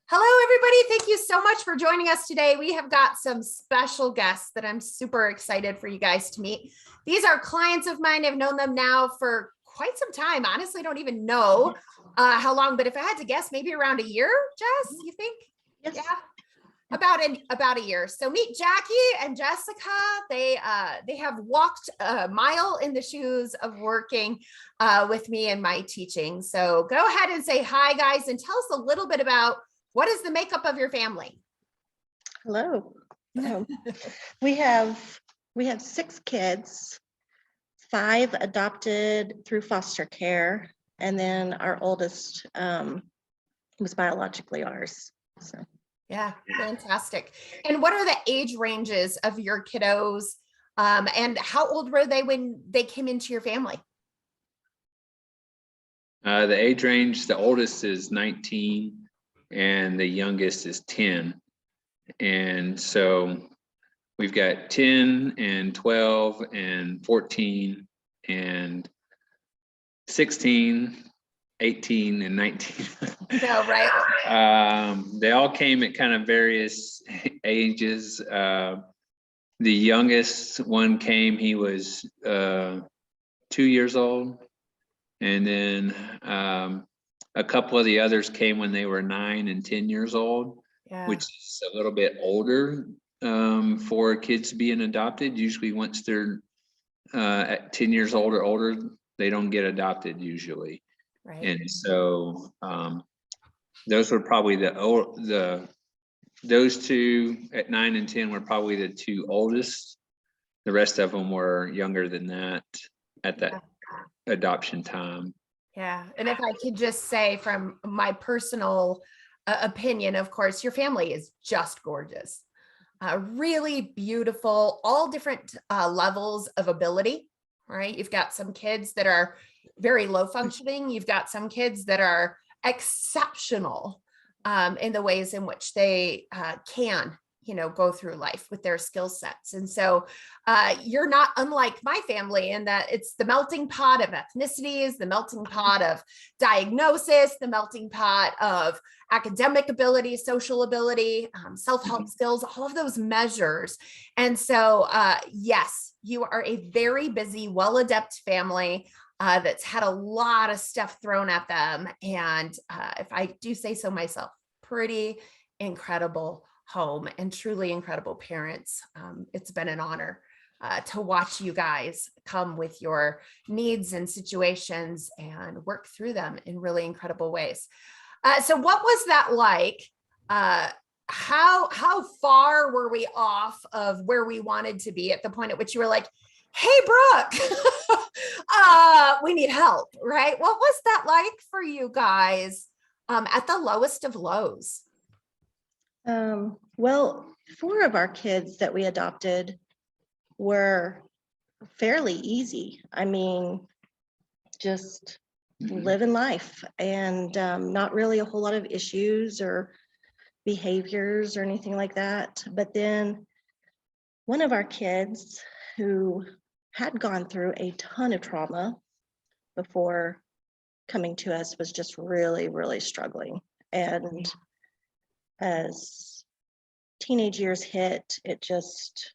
Hello, everybody. Thank you so much for joining us today. We have got some special guests that I'm super excited for you guys to meet. These are clients of mine. I've known them now for quite some time. Honestly, I don't even know how long, but if I had to guess, maybe around a year, Jess, you think? Yes. Yeah. About a year. So meet Jackie and Jessica. They have walked a mile in the shoes of working with me and my teaching. So go ahead and say hi, guys, and tell us a little bit about what is the makeup of your family. Hello. We have 6 kids, 5 adopted through foster care, and then our oldest was biologically ours. So. Yeah, fantastic. And what are the age ranges of your kiddos? And how old were they when they came into your family? The age range, the oldest is 19 and the youngest is 10. And so we've got 10 and 12 and 14 and 16, 18 and 19. No, right. They all came at kind of various ages. The youngest one came, he was 2 years old. And then a couple of the others came when they were 9 and 10 years old, Yeah. which is a little bit older for kids being adopted. Usually once they're at 10 years old or older, they don't get adopted usually. Right. And so those were probably those two at 9 and 10 were probably the 2 oldest. The rest of them were younger than that at that adoption time. Yeah. And if I could just say from my personal opinion, of course, your family is just gorgeous. Really beautiful, all different levels of ability, right? You've got some kids that are very low functioning. You've got some kids that are exceptional in the ways in which they can, go through life with their skill sets. And so you're not unlike my family in that it's the melting pot of ethnicities, the melting pot of diagnosis, the melting pot of academic ability, social ability, self-help skills, all of those measures. And so, yes, you are a very busy, well-adept family that's had a lot of stuff thrown at them. And if I do say so myself, pretty incredible home and truly incredible parents. It's been an honor to watch you guys come with your needs and situations and work through them in really incredible ways. So what was that like? How far were we off of where we wanted to be at the point at which you were like, hey, Brooke, we need help, right? What was that like for you guys at the lowest of lows? Well, 4 of our kids that we adopted were fairly easy. I mean, just living life and not really a whole lot of issues or behaviors or anything like that. But then one of our kids who had gone through a ton of trauma before coming to us was just really, really struggling. And as teenage years hit, it just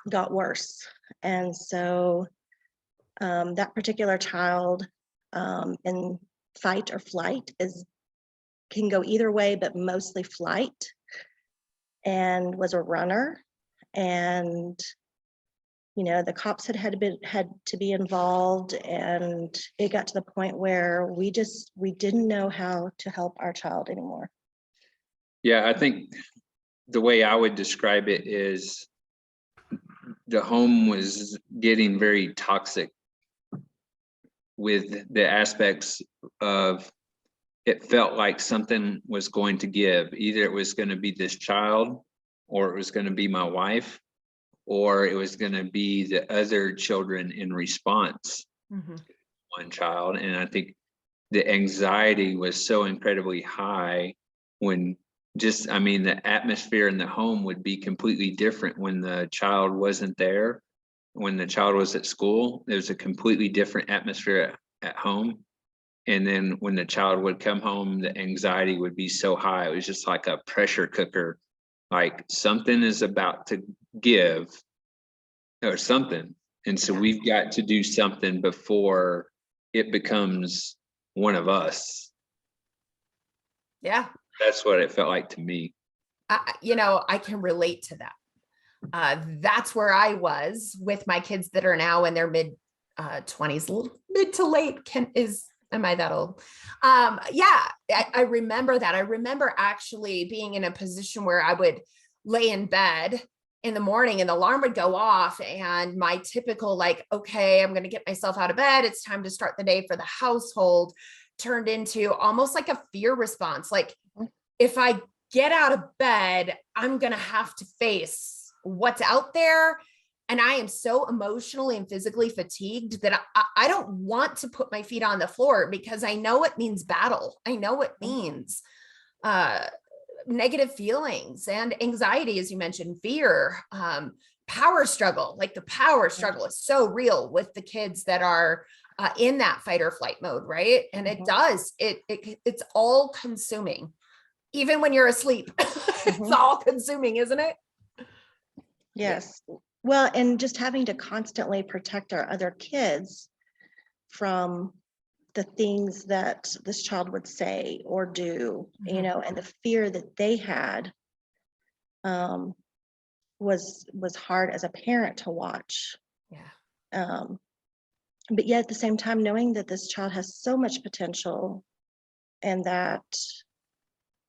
got worse. And so that particular child in fight or flight can go either way, but mostly flight, and was a runner. And the cops had to be involved, and it got to the point where we didn't know how to help our child anymore. Yeah, I think the way I would describe it is the home was getting very toxic with the aspects of it felt like something was going to give. Either it was going to be this child, or it was going to be my wife, or it was going to be the other children in response to one child. And I think the anxiety was so incredibly high when the atmosphere in the home would be completely different when the child wasn't there. When the child was at school, there's a completely different atmosphere at home. And then when the child would come home, the anxiety would be so high. It was just like a pressure cooker, like something is about to give or something. And so we've got to do something before it becomes one of us. Yeah. That's what it felt like to me. I can relate to that. That's where I was with my kids that are now in their mid 20s, mid to late. Am I that old? I remember that. I remember actually being in a position where I would lay in bed in the morning and the alarm would go off, and my typical like, okay, I'm going to get myself out of bed. It's time to start the day for the household turned into almost like a fear response. Like, if I get out of bed, I'm going to have to face what's out there. And I am so emotionally and physically fatigued that I don't want to put my feet on the floor, because I know it means battle. I know it means negative feelings and anxiety, as you mentioned, fear, power struggle. Like the power struggle is so real with the kids that are in that fight or flight mode, right? And it's all consuming. Even when you're asleep, it's all consuming, isn't it? Yes. Well, and just having to constantly protect our other kids from the things that this child would say or do, and the fear that they had was hard as a parent to watch. Yeah. But yet at the same time, knowing that this child has so much potential, and that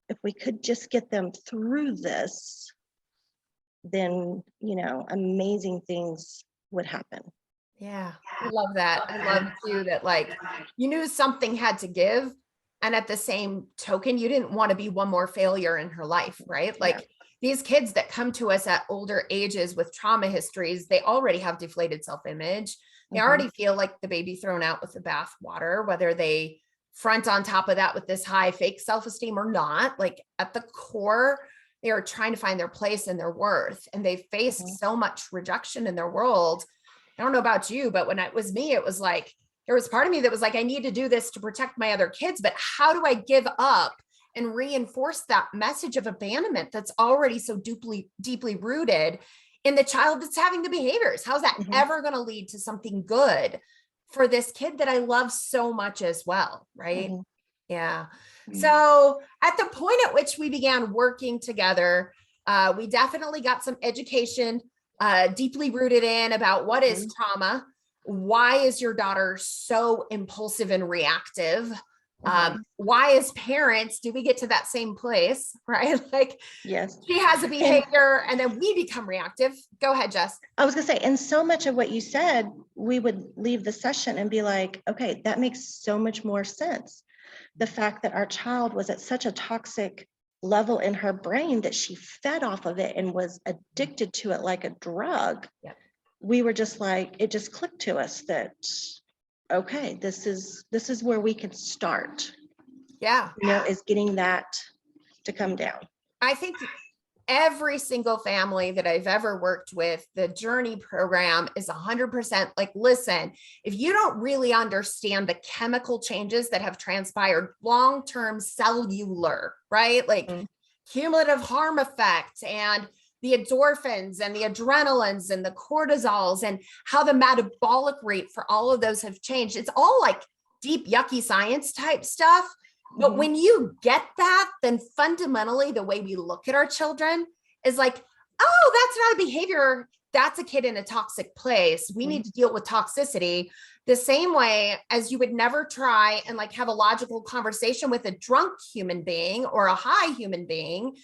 if we could just get them through this, then, amazing things would happen. Yeah. I love that. I love too that, like, you knew something had to give. And at the same token, you didn't want to be one more failure in her life, right? Like these kids that come to us at older ages with trauma histories, they already have deflated self-image. They already feel like the baby thrown out with the bath water, whether they front on top of that with this high fake self-esteem or not. Like at the core, they are trying to find their place and their worth. And they faced so much rejection in their world. I don't know about you, but when it was me, it was like, there was part of me that was like, I need to do this to protect my other kids, but how do I give up and reinforce that message of abandonment that's already so deeply rooted in the child that's having the behaviors? How's that ever going to lead to something good for this kid that I love so much as well, right? Yeah. So at the point at which we began working together, we definitely got some education deeply rooted in about what is trauma. Why is your daughter so impulsive and reactive? Why as parents do we get to that same place, right? Like, yes, she has a behavior and then we become reactive. Go ahead, Jess. I was gonna say, and so much of what you said, we would leave the session and be like, okay, that makes so much more sense. The fact that our child was at such a toxic level in her brain that she fed off of it and was addicted to it like a drug. We were just like, it just clicked to us that, okay, this is where we can start. Is getting that to come down. I think every single family that I've ever worked with, the journey program is 100% like, listen, if you don't really understand the chemical changes that have transpired, long-term cellular, right? Like cumulative harm effect, and the endorphins and the adrenalines and the cortisols, and how the metabolic rate for all of those have changed. It's all like deep, yucky science type stuff. But when you get that, then fundamentally the way we look at our children is like, oh, that's not a behavior. That's a kid in a toxic place. We need to deal with toxicity the same way as you would never try and like have a logical conversation with a drunk human being or a high human being.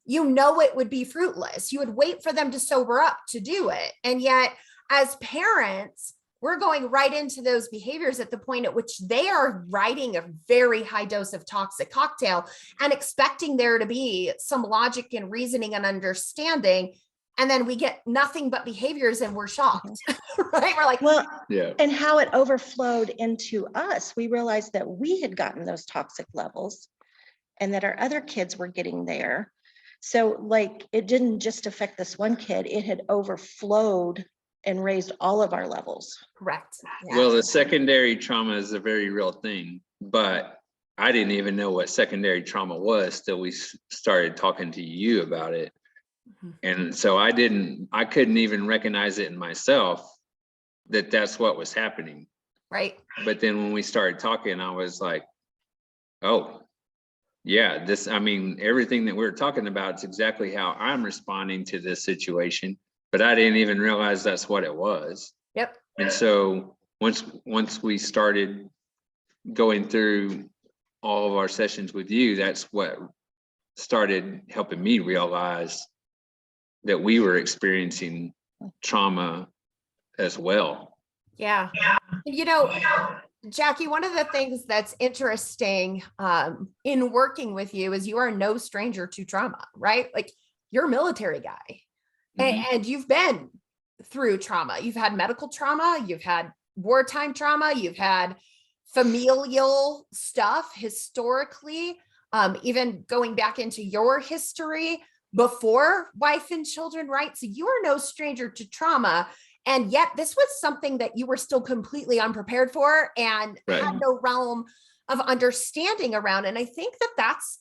It would be fruitless. You would wait for them to sober up to do it. And yet as parents, we're going right into those behaviors at the point at which they are riding a very high dose of toxic cocktail and expecting there to be some logic and reasoning and understanding. And then we get nothing but behaviors and we're shocked, right? We're like, well, and how it overflowed into us. We realized that we had gotten those toxic levels and that our other kids were getting there. So like, it didn't just affect this one kid, it had overflowed and raised all of our levels. Correct. Well, the secondary trauma is a very real thing. but I didn't even know what secondary trauma was till we started talking to you about it. And so I couldn't even recognize it in myself that that's what was happening. Right. But then when we started talking, I was like, oh, yeah, everything that we're talking about is exactly how I'm responding to this situation, but I didn't even realize that's what it was. Yep. And so once we started going through all of our sessions with you, that's what started helping me realize that we were experiencing trauma as well. Yeah. Jackie, one of the things that's interesting in working with you is you are no stranger to trauma, right? Like, you're a military guy, and you've been through trauma. You've had medical trauma, you've had wartime trauma, you've had familial stuff historically, even going back into your history before wife and children, right? So you are no stranger to trauma. And yet this was something that you were still completely unprepared for and had no realm of understanding around. And I think that that's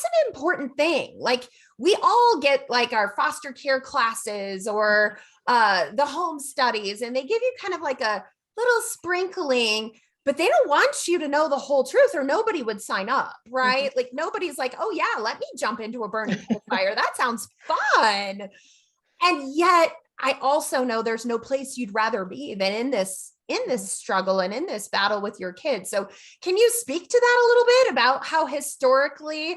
an important thing. Like, we all get like our foster care classes or the home studies, and they give you kind of like a little sprinkling, but they don't want you to know the whole truth, or nobody would sign up, right? Like, nobody's like, oh yeah, let me jump into a burning fire. That sounds fun. And yet I also know there's no place you'd rather be than in this struggle and in this battle with your kids. So can you speak to that a little bit about how historically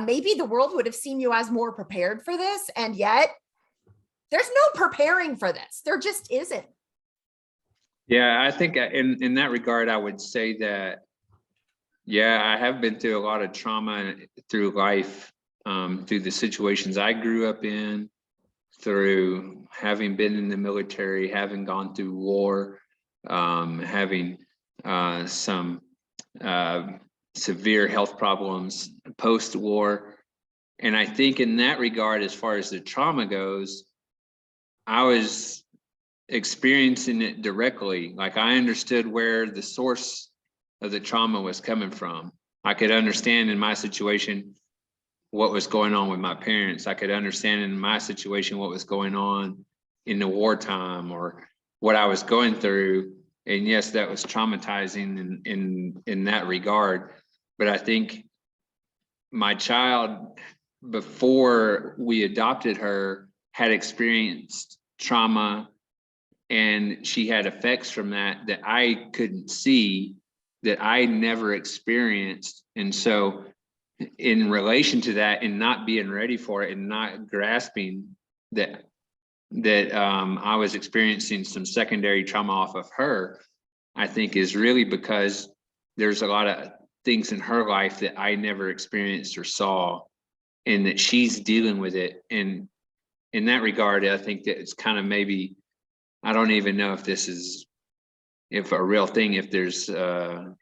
maybe the world would have seen you as more prepared for this, and yet there's no preparing for this. There just isn't. Yeah, I think in that regard, I would say that, yeah, I have been through a lot of trauma through life, through the situations I grew up in, through having been in the military, having gone through war, having some severe health problems post-war. And I think in that regard, as far as the trauma goes, I was experiencing it directly. Like, I understood where the source of the trauma was coming from. I could understand in my situation what was going on with my parents. I could understand in my situation what was going on in the wartime or what I was going through. And yes, that was traumatizing in that regard. But I think my child, before we adopted her, had experienced trauma, and she had effects from that I couldn't see, that I never experienced. And so in relation to that, and not being ready for it and not grasping that I was experiencing some secondary trauma off of her, I think is really because there's a lot of things in her life that I never experienced or saw, and that she's dealing with it. And in that regard, I think that it's kind of, maybe, I don't even know if this is, if a real thing, if there's,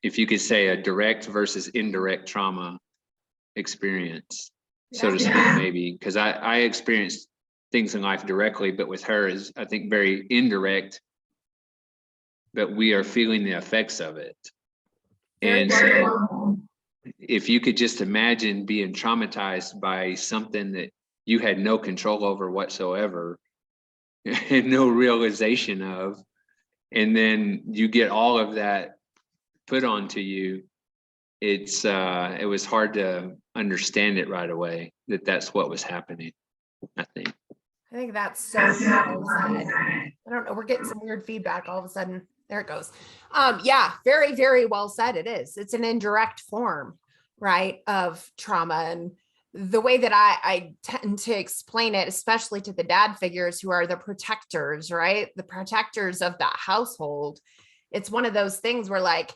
if you could say a direct versus indirect trauma experience, so to speak, maybe, because I experienced things in life directly, but with her is, I think, very indirect, but we are feeling the effects of it. And so if you could just imagine being traumatized by something that you had no control over whatsoever and no realization of, and then you get all of that put onto you, it was hard to understand it right away, that that's what was happening, I think. I think that's so well said. I don't know. We're getting some weird feedback all of a sudden. There it goes. Yeah, very, very well said. It is. It's an indirect form, right, of trauma. And the way that I tend to explain it, especially to the dad figures who are the protectors, right? The protectors of that household. It's one of those things where, like,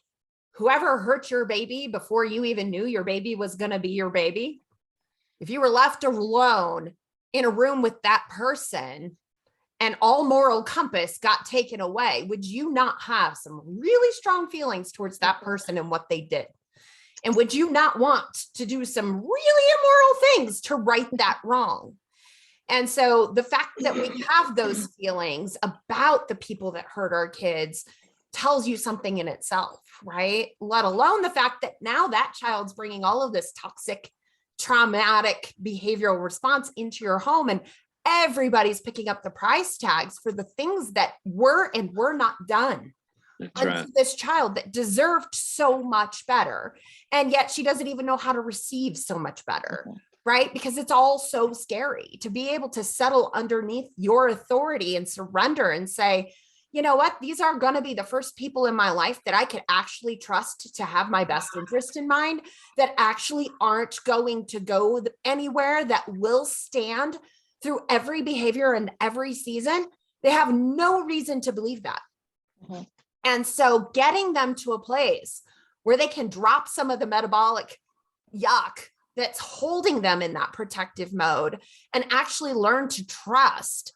whoever hurt your baby before you even knew your baby was going to be your baby, if you were left alone in a room with that person and all moral compass got taken away, would you not have some really strong feelings towards that person and what they did? And would you not want to do some really immoral things to right that wrong? And so the fact that we have those feelings about the people that hurt our kids tells you something in itself, right? Let alone the fact that now that child's bringing all of this toxic, traumatic behavioral response into your home, and everybody's picking up the price tags for the things that were and were not done That's unto right. this child that deserved so much better. And yet she doesn't even know how to receive so much better, right? Because it's all so scary to be able to settle underneath your authority and surrender and say, you know what, these are going to be the first people in my life that I can actually trust to have my best interest in mind, that actually aren't going to go anywhere, that will stand through every behavior and every season. They have no reason to believe that. Mhm. And so getting them to a place where they can drop some of the metabolic yuck that's holding them in that protective mode and actually learn to trust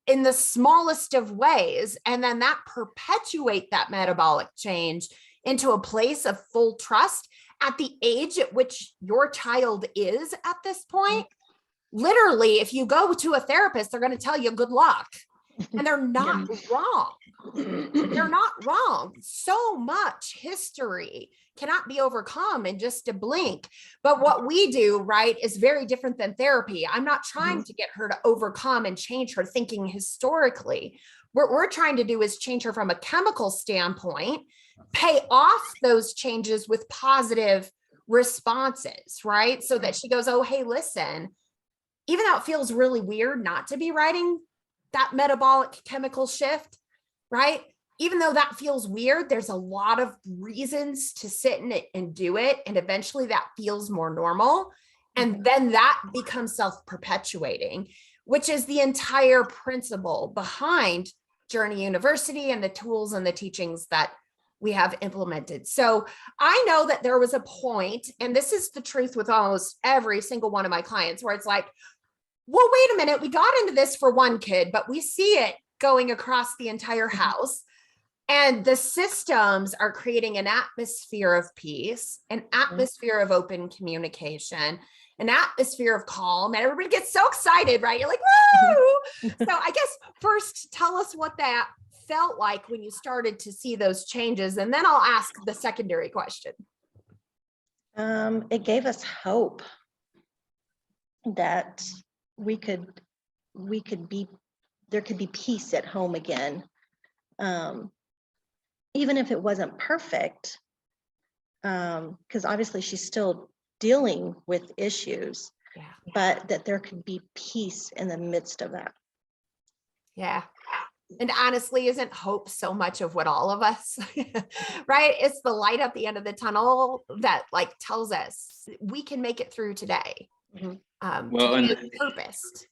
in the smallest of ways, and then that perpetuate that metabolic change into a place of full trust at the age at which your child is at this point. Literally, if you go to a therapist, they're going to tell you good luck, and they're not wrong. They're not wrong. So much history cannot be overcome in just a blink. But what we do, right, is very different than therapy. I'm not trying to get her to overcome and change her thinking historically. What we're trying to do is change her from a chemical standpoint, pay off those changes with positive responses, right? So that she goes, oh, hey, listen, even though it feels really weird not to be writing that metabolic chemical shift, right? Even though that feels weird, there's a lot of reasons to sit in it and do it. And eventually that feels more normal. And then that becomes self-perpetuating, which is the entire principle behind Journey University and the tools and the teachings that we have implemented. So I know that there was a point, and this is the truth with almost every single one of my clients, where it's like, well, wait a minute, we got into this for one kid, but we see it going across the entire house. And the systems are creating an atmosphere of peace, an atmosphere of open communication, an atmosphere of calm, and everybody gets so excited, right? You're like, woo! So I guess first tell us what that felt like when you started to see those changes, and then I'll ask the secondary question. It gave us hope that there could be peace at home again. Even if it wasn't perfect, because obviously she's still dealing with issues, but that there could be peace in the midst of that. Yeah. And honestly, isn't hope so much of what all of us, right? It's the light at the end of the tunnel that like tells us we can make it through today. Well, and purposed.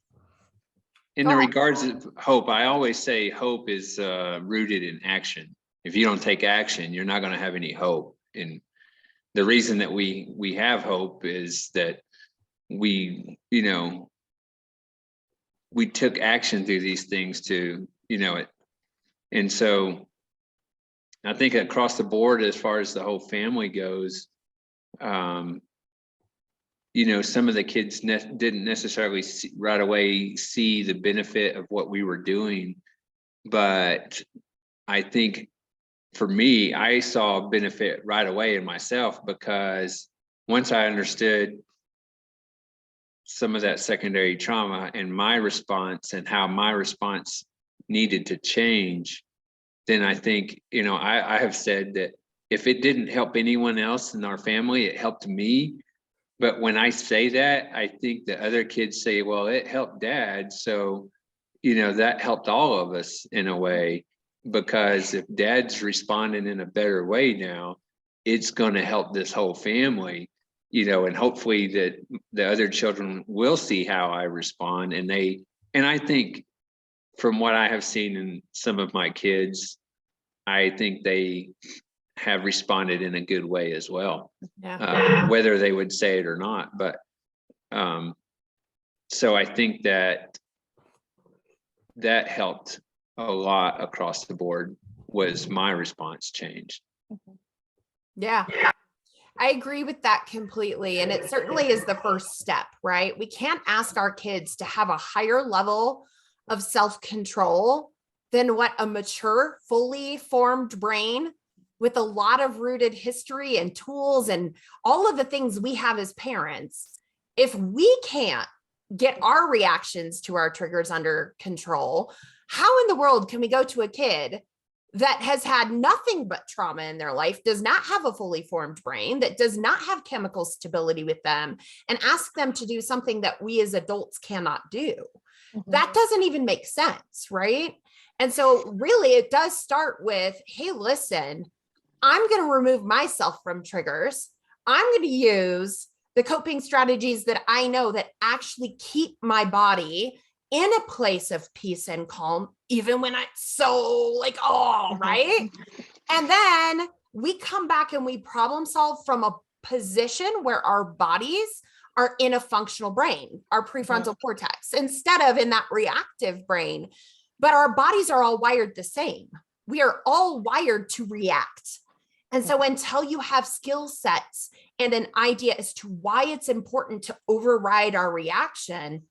in the regards of hope, I always say hope is rooted in action. If you don't take action, you're not going to have any hope. And the reason that we have hope is that we took action through these things to, it. And so I think across the board, as far as the whole family goes, some of the kids didn't necessarily right away see the benefit of what we were doing. But I think for me, I saw a benefit right away in myself, because once I understood some of that secondary trauma and my response and how my response needed to change, then I think, I have said that if it didn't help anyone else in our family, it helped me. But when I say that, I think the other kids say, well, it helped Dad. So, that helped all of us in a way, because if Dad's responding in a better way now, it's going to help this whole family, and hopefully that the other children will see how I respond. And I think from what I have seen in some of my kids, I think they have responded in a good way as well, whether they would say it or not. But so I think that helped a lot across the board, was my response changed. Yeah, I agree with that completely. And it certainly is the first step, right? We can't ask our kids to have a higher level of self-control than what a mature, fully formed brain with a lot of rooted history and tools and all of the things we have as parents, if we can't get our reactions to our triggers under control, how in the world can we go to a kid that has had nothing but trauma in their life, does not have a fully formed brain, that does not have chemical stability with them, and ask them to do something that we as adults cannot do? That doesn't even make sense, right? And so really it does start with, hey, listen, I'm going to remove myself from triggers. I'm going to use the coping strategies that I know that actually keep my body in a place of peace and calm, even when it's so like, oh, right. And then we come back and we problem solve from a position where our bodies are in a functional brain, our prefrontal cortex, instead of in that reactive brain. But our bodies are all wired the same. We are all wired to react. And so until you have skill sets and an idea as to why it's important to override our reaction,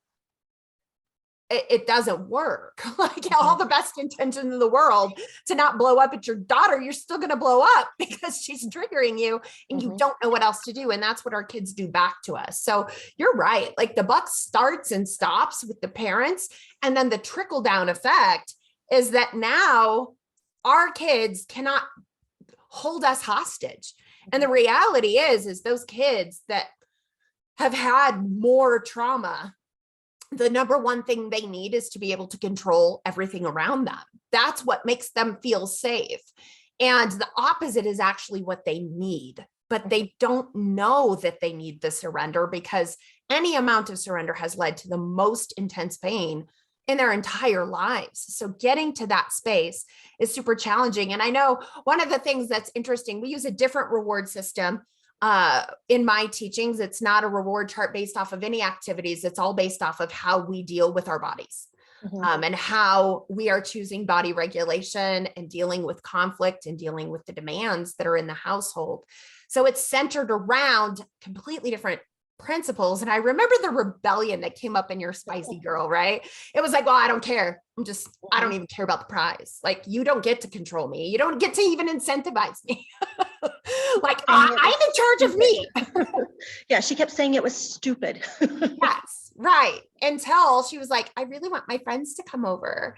it doesn't work. Like all the best intentions in the world to not blow up at your daughter, you're still going to blow up because she's triggering you and you don't know what else to do. And that's what our kids do back to us. So you're right. Like the buck starts and stops with the parents. And then the trickle down effect is that now our kids cannot hold us hostage. And the reality is those kids that have had more trauma, the number one thing they need is to be able to control everything around them. That's what makes them feel safe. And the opposite is actually what they need, but they don't know that they need the surrender, because any amount of surrender has led to the most intense pain in their entire lives. So getting to that space is super challenging. And I know one of the things that's interesting, we use a different reward system in my teachings. It's not a reward chart based off of any activities. It's all based off of how we deal with our bodies, and how we are choosing body regulation and dealing with conflict and dealing with the demands that are in the household. So it's centered around completely different principles. And I remember the rebellion that came up in your spicy girl, right? It was like, well, I don't care. I don't even care about the prize. Like, you don't get to control me. You don't get to even incentivize me. Like, I'm in charge of me. Yeah, she kept saying it was stupid. Yes, right. Until she was like, I really want my friends to come over.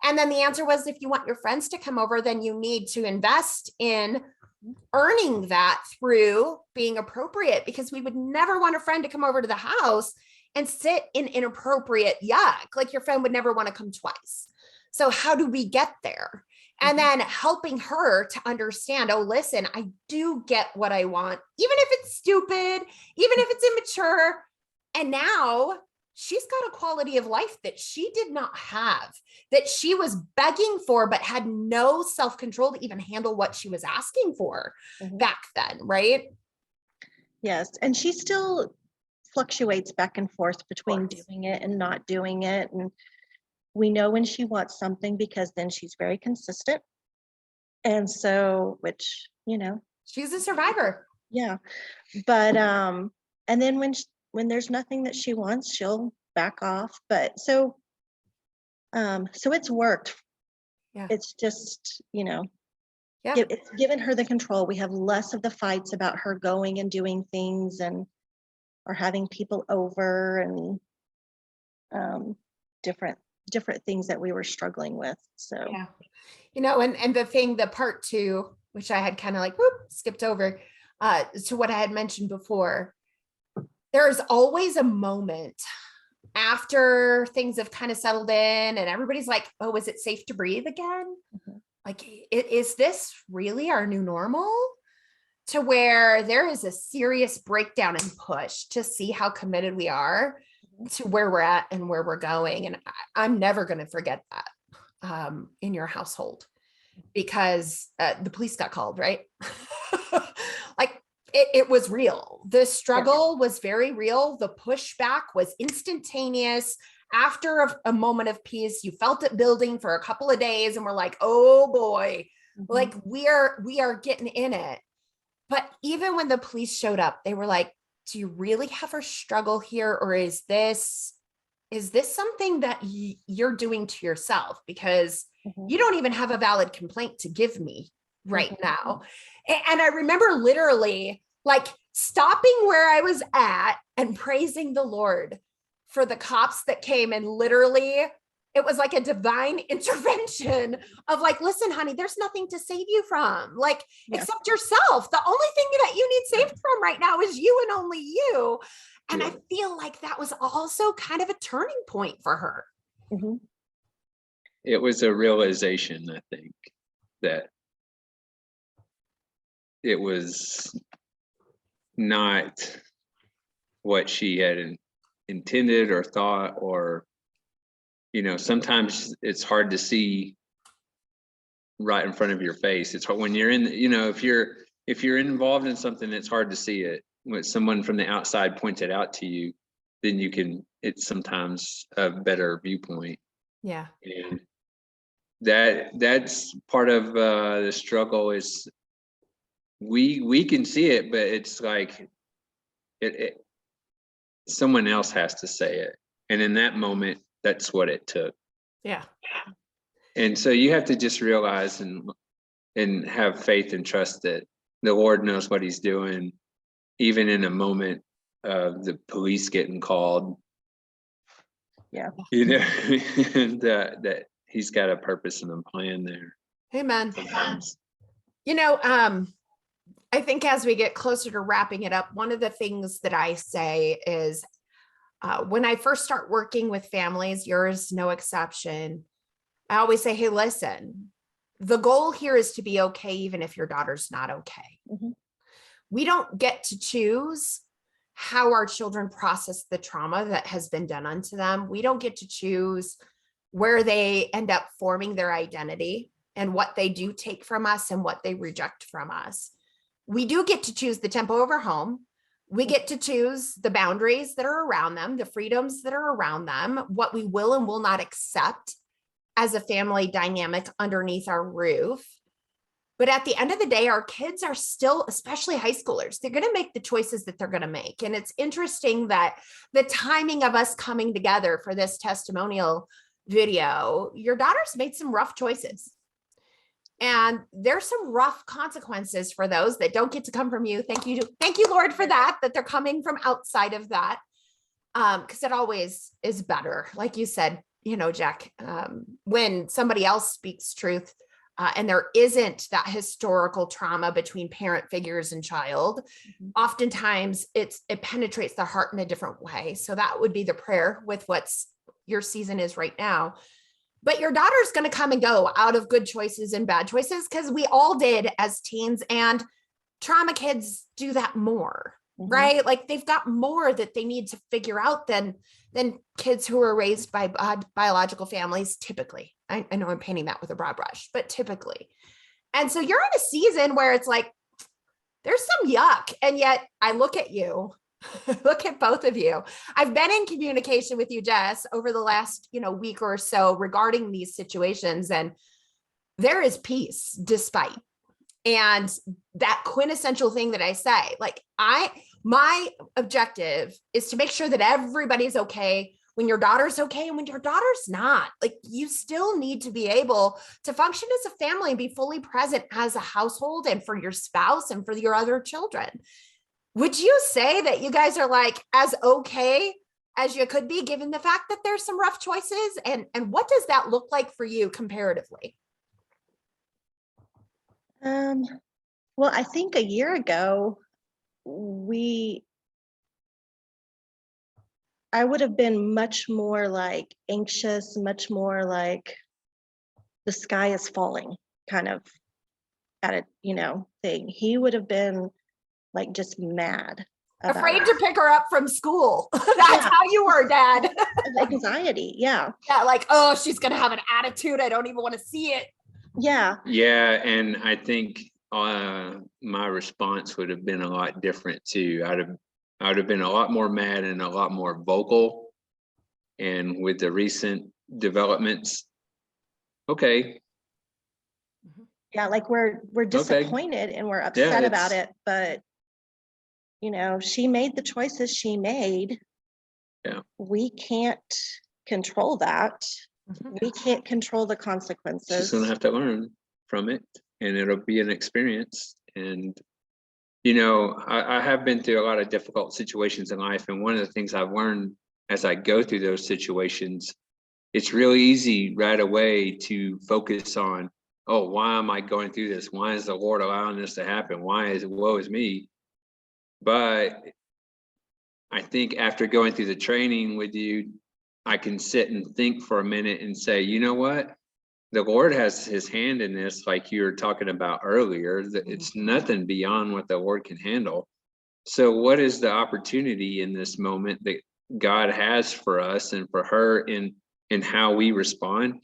And then the answer was, if you want your friends to come over, then you need to invest in earning that through being appropriate, because we would never want a friend to come over to the house and sit in inappropriate yuck. Like, your friend would never want to come twice. So how do we get there? And then helping her to understand, oh, listen, I do get what I want, even if it's stupid, even if it's immature. And now she's got a quality of life that she did not have, that she was begging for, but had no self-control to even handle what she was asking for back then, right? Yes. And she still fluctuates back and forth between doing it and not doing it. And we know when she wants something, because then she's very consistent. And so, which, she's a survivor. Yeah. But, and then when there's nothing that she wants, she'll back off. But so it's worked. Yeah. It's just, it's given her the control. We have less of the fights about her going and doing things or having people over and different things that we were struggling with. So, and the part two, which I had kind of like skipped over to what I had mentioned before, there's always a moment after things have kind of settled in and everybody's like, oh, is it safe to breathe again? Like, is this really our new normal? To where there is a serious breakdown and push to see how committed we are to where we're at and where we're going. And I'm never going to forget that in your household, because the police got called, right? Like, it was real. The struggle was very real. The pushback was instantaneous. After a moment of peace, you felt it building for a couple of days, and we're like, oh boy, like we are getting in it. But even when the police showed up, they were like, do you really have a struggle here? Or is this something that you're doing to yourself? Because You don't even have a valid complaint to give me right now. And I remember literally like stopping where I was at and praising the Lord for the cops that came, and literally it was like a divine intervention of like, listen, honey, there's nothing to save you from, like, except yourself. The only thing that you need saved from right now is you and only you. And I feel like that was also kind of a turning point for her. It was a realization, I think, that it was not what she had intended or thought, or, you know, sometimes it's hard to see right in front of your face. It's when you're in, you know, if you're involved in something, it's hard to see it. When someone from the outside points it out to you, then you can, it's sometimes a better viewpoint. Yeah. And that's part of the struggle, is we can see it, but it's like it someone else has to say it, and in that moment, that's what it took. Yeah. And so you have to just realize and have faith and trust that the Lord knows what he's doing, even in a moment of the police getting called. You know, and that he's got a purpose and a plan there. Amen. You know, I think as we get closer to wrapping it up, one of the things that I say is when I first start working with families, yours no exception, I always say, hey, listen, the goal here is to be okay, even if your daughter's not okay. We don't get to choose how our children process the trauma that has been done unto them. We don't get to choose where they end up forming their identity and what they do take from us and what they reject from us. We do get to choose the tempo of our home. We get to choose the boundaries that are around them, the freedoms that are around them, what we will and will not accept as a family dynamic underneath our roof. But at the end of the day, our kids are still, especially high schoolers, they're going to make the choices that they're going to make. And it's interesting that the timing of us coming together for this testimonial video, your daughter's made some rough choices. And there's some rough consequences for those that don't get to come from you. Thank you, Lord, for that they're coming from outside of that. Because it always is better. Like you said, you know, Jack, when somebody else speaks truth, and there isn't that historical trauma between parent figures and child, oftentimes it penetrates the heart in a different way. So that would be the prayer with what's your season is right now. But your daughter's going to come and go out of good choices and bad choices, because we all did as teens, and trauma kids do that more, right? Like they've got more that they need to figure out than kids who are raised by biological families, typically. I know I'm painting that with a broad brush, but typically. And so you're in a season where it's like, there's some yuck. And yet I look at you, look at both of you. I've been in communication with you, Jess, over the last, week or so regarding these situations, and there is peace despite. And that quintessential thing that I say, like my objective is to make sure that everybody's okay when your daughter's okay and when your daughter's not. Like, you still need to be able to function as a family and be fully present as a household, and for your spouse and for your other children. Would you say that you guys are like as okay as you could be, given the fact that there's some rough choices? And what does that look like for you comparatively? Well, I think a year ago, I would have been much more like anxious, much more like the sky is falling kind of at a, thing. He would have been like just mad. Afraid to pick her up from school. That's how you were, Dad. Anxiety. Yeah. Yeah. Like, oh, she's going to have an attitude. I don't even want to see it. Yeah. Yeah. And I think my response would have been a lot different too. I would have been a lot more mad and a lot more vocal. And with the recent developments, okay. Yeah, like we're disappointed and we're upset about it, but she made the choices she made. Yeah. We can't control that. We can't control the She's consequences. gonna have to learn from it, and it'll be an experience. And you know, I have been through a lot of difficult situations in life, and one of the things I've learned as I go through those situations, it's really easy right away to focus on, oh, why am I going through this? Why is the Lord allowing this to happen? Why is it woe is me? But I think after going through the training with you, I can sit and think for a minute and say, you know what? The Lord has his hand in this, like you were talking about earlier, that it's nothing beyond what the Lord can handle. So what is the opportunity in this moment that God has for us and for her in how we respond?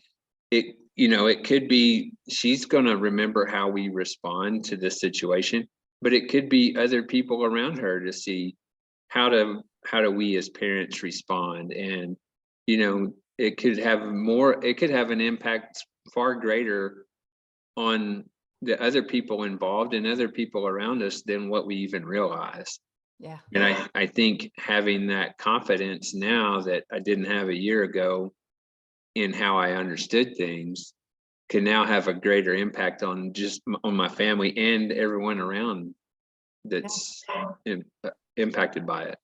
It, you know, it could be she's gonna remember how we respond to this situation, but it could be other people around her to see how do we as parents respond. And you know, it could have an impact far greater on the other people involved and other people around us than what we even realize. Yeah. And I think having that confidence now that I didn't have a year ago in how I understood things can now have a greater impact on on my family and everyone around that's impacted by it.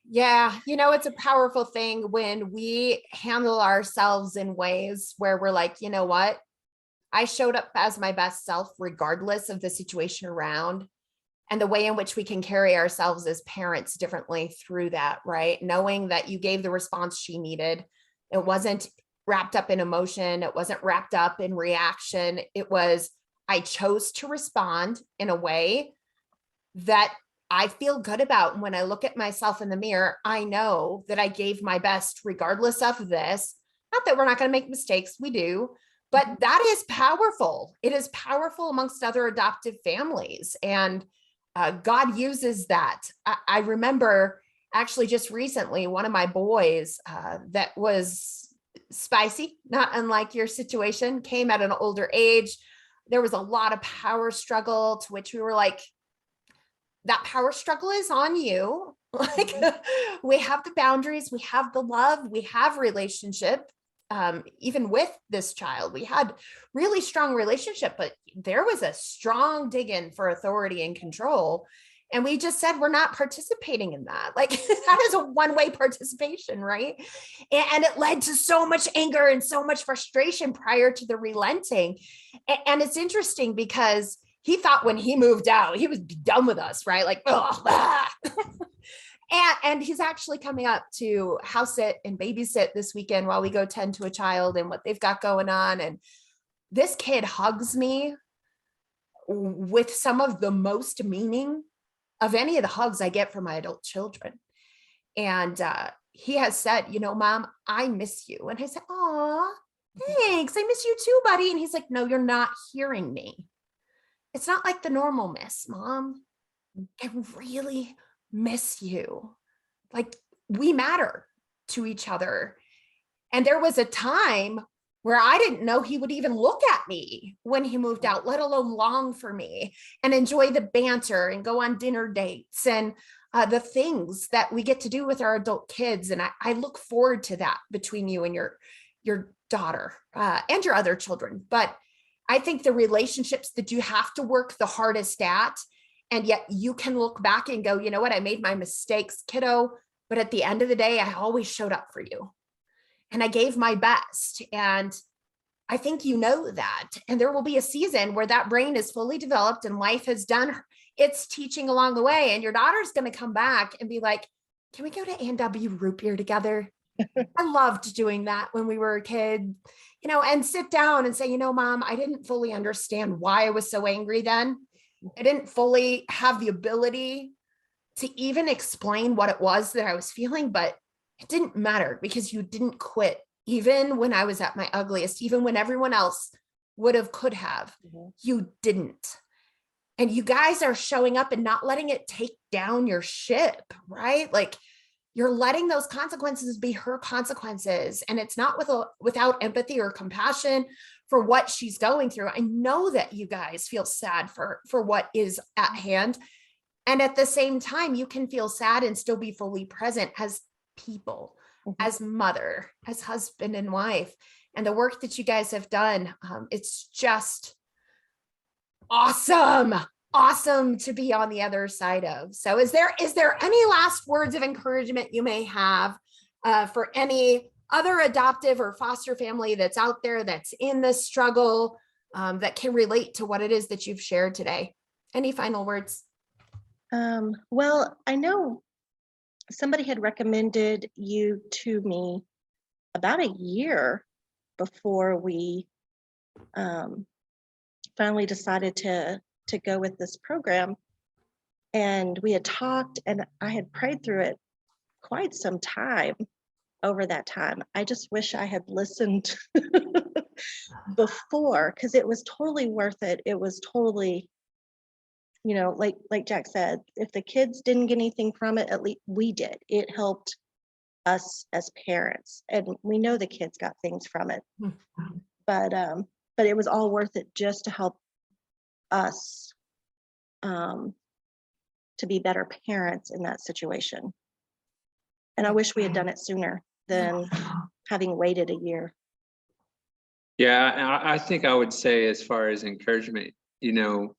Yeah, it's a powerful thing when we handle ourselves in ways where we're like, you know what? I showed up as my best self, regardless of the situation around, and the way in which we can carry ourselves as parents differently through that, right? Knowing that you gave the response she needed. It wasn't wrapped up in emotion. It wasn't wrapped up in reaction. It was, I chose to respond in a way that I feel good about. And when I look at myself in the mirror, I know that I gave my best regardless of this. Not that we're not going to make mistakes, we do, but that is powerful. It is powerful amongst other adoptive families. And God uses that. I remember actually just recently, one of my boys that was spicy, not unlike your situation, came at an older age. There was a lot of power struggle, to which we were like, that power struggle is on you. Like, we have the boundaries, we have the love, we have relationship. Even with this child, we had really strong relationship, but there was a strong dig in for authority and control. And we just said, we're not participating in that. Like, that is a one-way participation, right? And it led to so much anger and so much frustration prior to the relenting. And it's interesting because he thought when he moved out, he was done with us, right? Like, oh, and he's actually coming up to house sit and babysit this weekend while we go tend to a child and what they've got going on. And this kid hugs me with some of the most meaning of any of the hugs I get from my adult children. And he has said, Mom, I miss you. And I said, oh, thanks. I miss you too, buddy. And he's like, no, you're not hearing me. It's not like the normal miss, Mom. I really miss you. Like, we matter to each other. And there was a time where I didn't know he would even look at me when he moved out, let alone long for me and enjoy the banter and go on dinner dates and the things that we get to do with our adult kids. And I look forward to that between you and your daughter and your other children. But I think the relationships that you have to work the hardest at, and yet you can look back and go, you know what, I made my mistakes, kiddo, but at the end of the day, I always showed up for you and I gave my best. And I think you know that. And there will be a season where that brain is fully developed and life has done its teaching along the way. And your daughter's going to come back and be like, can we go to A&W root beer together? I loved doing that when we were a kid, and sit down and say, Mom, I didn't fully understand why I was so angry then. I didn't fully have the ability to even explain what it was that I was feeling, but it didn't matter because you didn't quit. Even when I was at my ugliest, even when everyone else could have, you didn't. And you guys are showing up and not letting it take down your ship, right? Like, you're letting those consequences be her consequences. And it's not without empathy or compassion for what she's going through. I know that you guys feel sad for what is at hand. And at the same time, you can feel sad and still be fully present as people, as mother, as husband and wife, and the work that you guys have done. It's just awesome to be on the other side of. So is there any last words of encouragement you may have for any other adoptive or foster family that's out there that's in this struggle, that can relate to what it is that you've shared today? Any final words? Well, I know somebody had recommended you to me about a year before we finally decided to go with this program. And we had talked, and I had prayed through it quite some time over that time. I just wish I had listened before, because it was totally worth it. It was totally, like Jack said, if the kids didn't get anything from it, at least we did. It helped us as parents, and we know the kids got things from it. But it was all worth it just to help us to be better parents in that situation. And I wish we had done it sooner than having waited a year. Yeah, I think I would say, as far as encouragement, a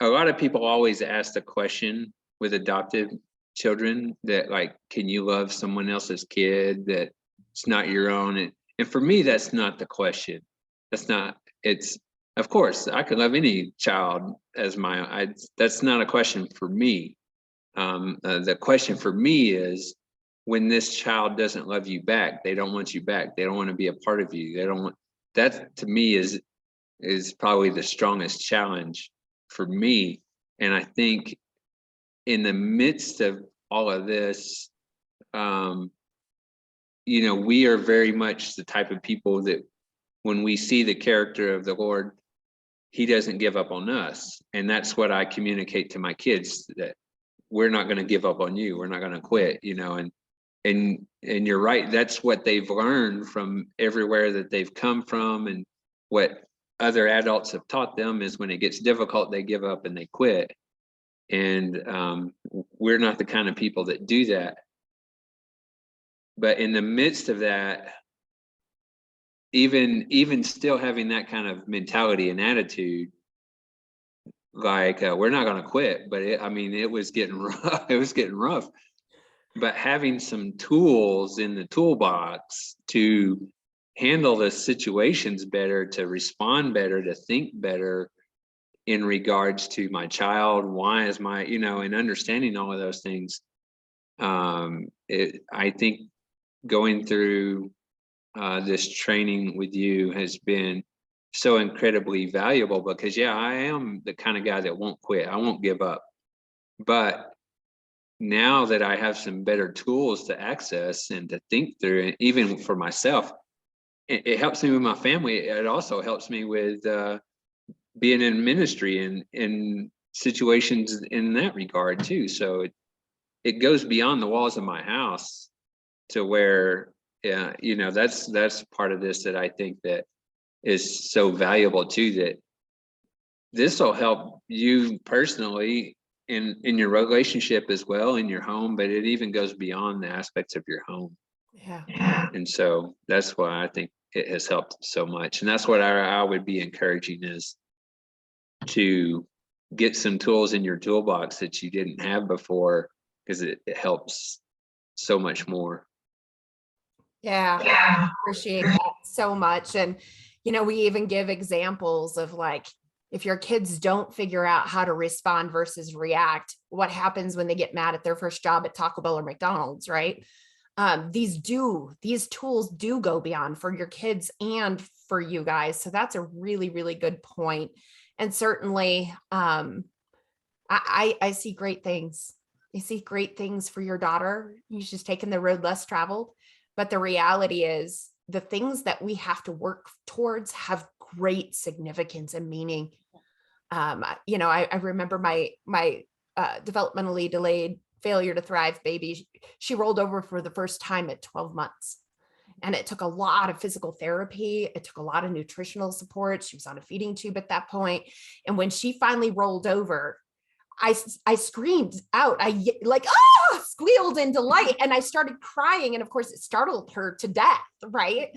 lot of people always ask the question with adopted children that, like, can you love someone else's kid that it's not your own? And for me, that's not the question. It's, of course, I could love any child as that's not a question for me. The question for me is, when this child doesn't love you back, they don't want you back, they don't want to be a part of you, they don't want, that to me is probably the strongest challenge for me. And I think in the midst of all of this, we are very much the type of people that when we see the character of the Lord, he doesn't give up on us. And that's what I communicate to my kids, that we're not going to give up on you. We're not going to quit, and you're right. That's what they've learned from everywhere that they've come from. And what other adults have taught them is, when it gets difficult, they give up and they quit. And we're not the kind of people that do that. But in the midst of that, even still having that kind of mentality and attitude, like, we're not going to quit. But it was getting rough. It was getting rough. But having some tools in the toolbox to handle the situations better, to respond better, to think better in regards to my child, why is my, and understanding all of those things. I think going through this training with you has been so incredibly valuable, because I am the kind of guy that won't quit. I won't give up. But now that I have some better tools to access and to think through, and even for myself, it helps me with my family. It also helps me with being in ministry and in situations in that regard too. So it goes beyond the walls of my house to where, that's part of this that I think that is so valuable too, that this will help you personally in your relationship as well, in your home, but it even goes beyond the aspects of your home. Yeah. And so that's why I think it has helped so much. And that's what I would be encouraging, is to get some tools in your toolbox that you didn't have before, because it helps so much more. Yeah, I appreciate that so much. And, we even give examples of, like, if your kids don't figure out how to respond versus react, what happens when they get mad at their first job at Taco Bell or McDonald's, right? These tools do go beyond for your kids and for you guys. So that's a really, really good point. And certainly, I see great things. I see great things for your daughter. She's taken the road less traveled. But the reality is, the things that we have to work towards have great significance and meaning. I remember my developmentally delayed failure to thrive baby. She rolled over for the first time at 12 months. And it took a lot of physical therapy. It took a lot of nutritional support. She was on a feeding tube at that point. And when she finally rolled over, I screamed out, squealed in delight and I started crying. And of course, it startled her to death, right?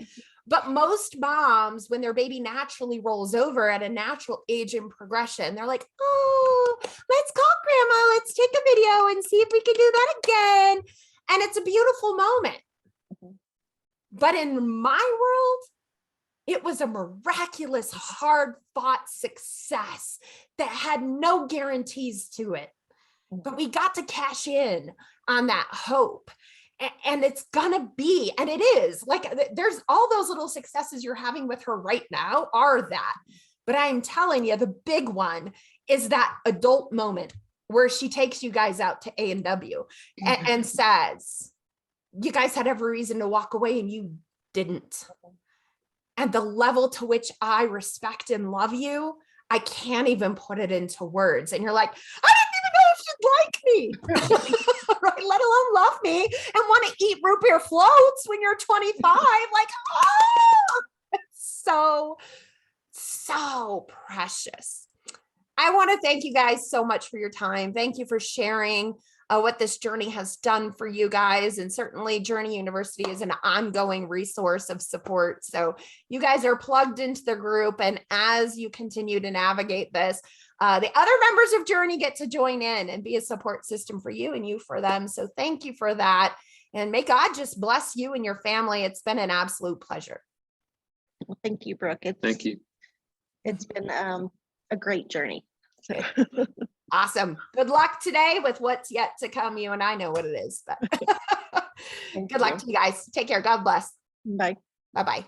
But most moms, when their baby naturally rolls over at a natural age and progression, they're like, oh, let's call grandma. Let's take a video and see if we can do that again. And it's a beautiful moment. But in my world, it was a miraculous, hard-fought success that had no guarantees to it. But we got to cash in on that hope. And it's gonna be, and it is, like, there's all those little successes you're having with her right now are that. But I'm telling you, the big one is that adult moment where she takes you guys out to A&W and says, you guys had every reason to walk away and you didn't. And the level to which I respect and love you, I can't even put it into words. And you're like, I didn't even know if you'd like me, right? Let alone love me and want to eat root beer floats when you're 25. Like, oh, it's so precious. I want to thank you guys so much for your time. Thank you for sharing what this journey has done for you guys. And certainly Journey University is an ongoing resource of support. So you guys are plugged into the group. And as you continue to navigate this, the other members of Journey get to join in and be a support system for you and you for them. So thank you for that. And may God just bless you and your family. It's been an absolute pleasure. Well, thank you, Brooke. Thank you. It's been a great journey. So. Awesome. Good luck today with what's yet to come. You and I know what it is, but good luck to you guys. Take care. God bless. Bye. Bye-bye.